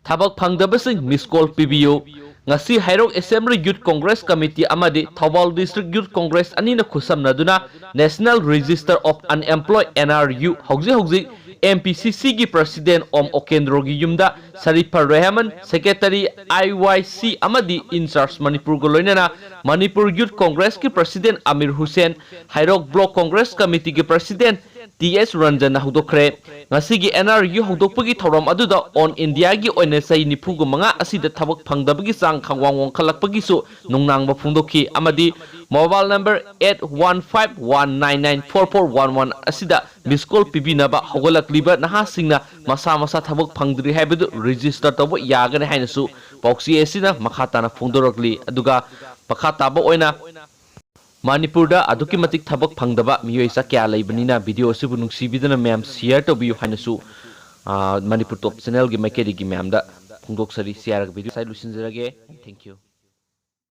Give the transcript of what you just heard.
Thabak phangdabasing miss call PBO. Ngasi Hairok Assembly Youth Congress Committee amadi Thobal District Youth Congress anina khusamnaduna National Register of Unemployed NRU hauji MPCC gi President Om Okendro gi yumda Sarifar Rehman Secretary IYC amadi in charge Manipur goloinana Manipur Youth Congress ki President Amir Hussain Hairok Block Congress Committee gi President TS Ranjan hudokre ngasigi NRU hudokpagi thorom aduda on India gi oina sai nipugu manga asida thabak phangdabagi sang khangwang khalakpagi su nungnangba phungdokhi amadi mobile number 8151994411 asida miss call pibinaba hogolakliba nahasingna masa thabak phangdri haibadu register tabo yagane hainasu pauksi esina makhatana phungdorokli aduga pakhataba oina Manipurda aduki matik thabak phangdaba miyoi sa kya laibanina video asibu nungsibidana ma'am share to biyu hainasu Manipur top channel gi maikeri gi ma'am da phungdok sari share video sai lusinjirage thank you